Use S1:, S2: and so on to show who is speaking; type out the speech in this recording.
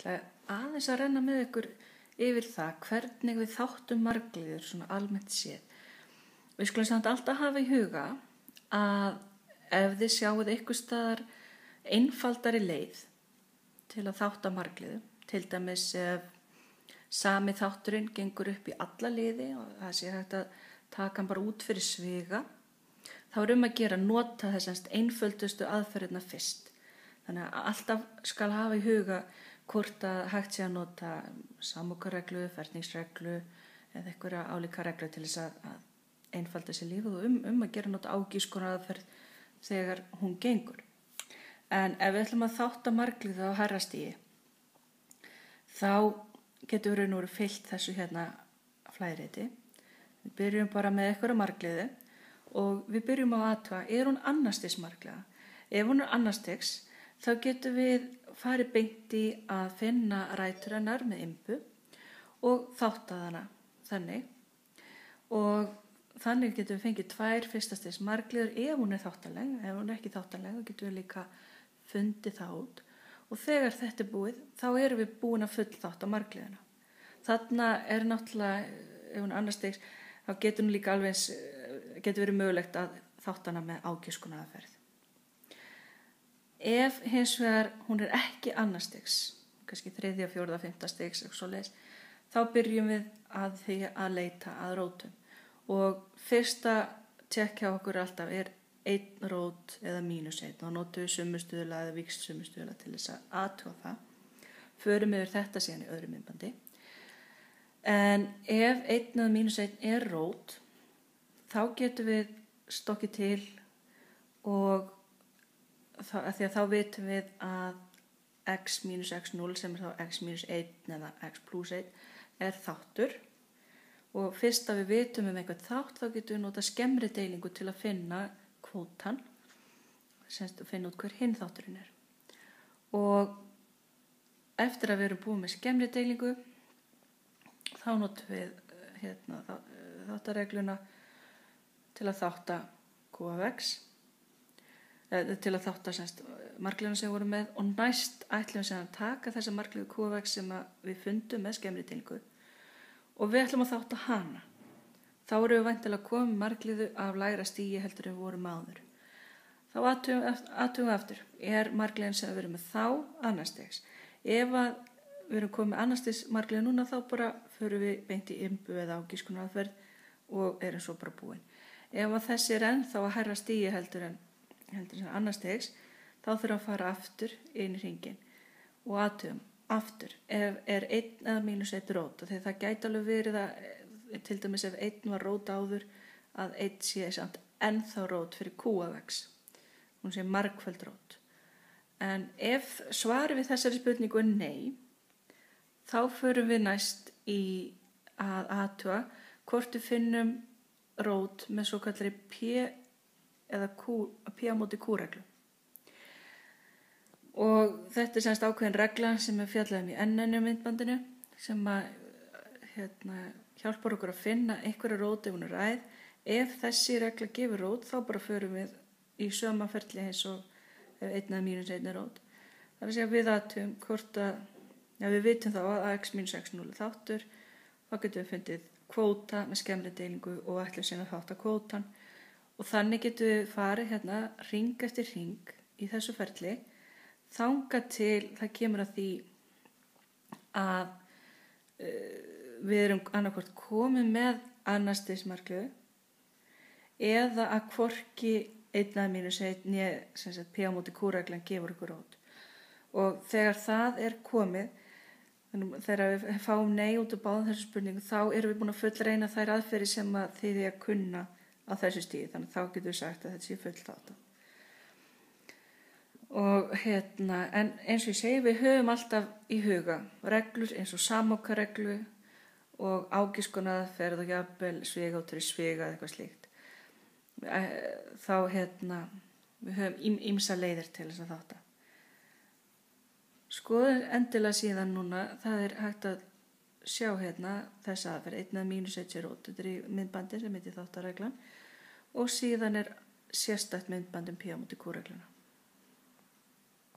S1: aðeins að renna með ykkur yfir það hvernig við þáttum margliður svona almennt séð. Við skulum samt alltaf hafa í huga að ef þið sjáuð einhvers staðar einfaldari leið til að þátta margliðu, til dæmis ef sami þátturinn gengur upp í alla liði og það sé hægt að taka hann bara út fyrir sviga, þá er að gera að nota þessast einföldustu aðferðina fyrst. Þannig að alltaf skal hafa í huga hvort að hægt sé að nota samlokareglu, ferningsreglu eða einhverja álíka reglu til þess að einfalda sér lífið og að gera nota ágískonar aðferð þegar hún gengur. En ef við ætlum að þátta margliðu á hærra stigi, þá getum við raun og veru fylgt þessu hérna flæðiriti. Við byrjum bara með einhverja margliðu og við byrjum á að athuga, er hún annarstigs margliða? Ef hún er annarstigs, þá getum við farið beint í að finna rætur hennar með imbu og þáttað hana þannig. Og þannig getum við fengið 2 fyrstastigs margliður ef hún er þáttaleg. Ef hún er ekki þáttaleg, þá getum við líka fundið það út. Og þegar þetta er búið, þá erum við búin að fullþátta margliðuna. Þarna er náttúrulega, ef hún er annarstigs, þá getur hún líka alveg getur verið mögulegt að þátta hana með ágiskunaraðferð. Ef hins vegar hún er ekki annarstigs, kannski 3., 4., 5. stigs, þá byrjum við að því að leita að rótum. Og fyrsta tjekk hjá okkur alltaf er 1 rót eða -1. Þá notum við sumustuðla eða víxl sumustuðla til þess að athuga það. Förum yfir þetta síðan í öðru myndbandi. En ef 1 eða -1 er rót, þá getum við stokkið til og því að þá vitum við að x minus x0 sem er þá x minus 1 eða x plus 1 er þáttur. Og fyrst að við vitum einhvern þátt, þá getum við nota skemmri deilingu til að finna kvótan, semst að finna út hver hinn þátturinn er. Og eftir að við erum búin með skemmri deilingu, þá notum við þáttaregluna til að þátta q af x, til að þátta margliðuna sem við vorum með, og næst ætlum við að taka þessa margliðu q af x sem við fundum með skemmri deilingu og við ætlum að þátta hana. Þá erum við væntanlega komið margliðu af lægra stigi heldur en við vorum áður. Þá athugum við aftur, er margliðin sem við erum með þá annarstigs? Ef við erum komið annarstigs margliðu núna, þá bara förum við beint í imbu eða ágískunaraðferð og erum svo bara búin. Ef þessi er ennþá að hærra stigi heldur en annarstigs, þá þurfum við að fara aftur inn í hringinn og athugum aftur, ef er 1 eða -1 rót, og þegar það gæti alveg verið að til dæmis ef 1 var rót áður, að 1 sé samt ennþá rót fyrir q af x, hún sé margföld rót. En ef svarið við þessari spurningu er nei, þá förum við næst í að athuga hvort við finnum rót með svo kallari p eða p á móti q-reglu. Og þetta er semst ákveðin regla sem við fjallaðum í NN myndbandinu sem hjálpar okkur að finna einhverja rót ef hún er ræð. Ef þessi regla gefur rót, þá bara förum við í söma ferli eins og ef 1 eða -1 er rót. Það er að segja við athugum hvort að, við vitum þá að x minus x0 er þáttur, þá getum við fundið kvóta með skemmri deilingu og ætlum síðan að þátta kvótan. Og þannig getum við farið hring eftir hring í þessu ferli, þangað til það kemur að því að við erum annarkvort komið með annarstigs margliðu eða að hvorki 1 eða -1 né p á móti q-reglan gefur okkur rót. Og þegar það er komið, þegar við fáum nei út af báðum þessu spurningu, þá erum við búin að fullreyna þær aðferðir sem þið er að kunna á þessu stíði, þannig að þá getum við sagt að þetta sé fullþátta. Og en eins og ég segi, við höfum alltaf í huga reglur eins og samlokareglu og ágískunaraðferð og jafnvel svigáttur í sviga eða eitthvað slíkt. Þá við höfum ýmsar leiðir til þess að þátta. Skoðum endilega síðan núna, það er hægt að sjá þessa aðferð, 1 eða -1 rót. Þetta er í myndbandi sem heitir þáttareglan og síðan er sérstakt myndband p á móti q-regluna.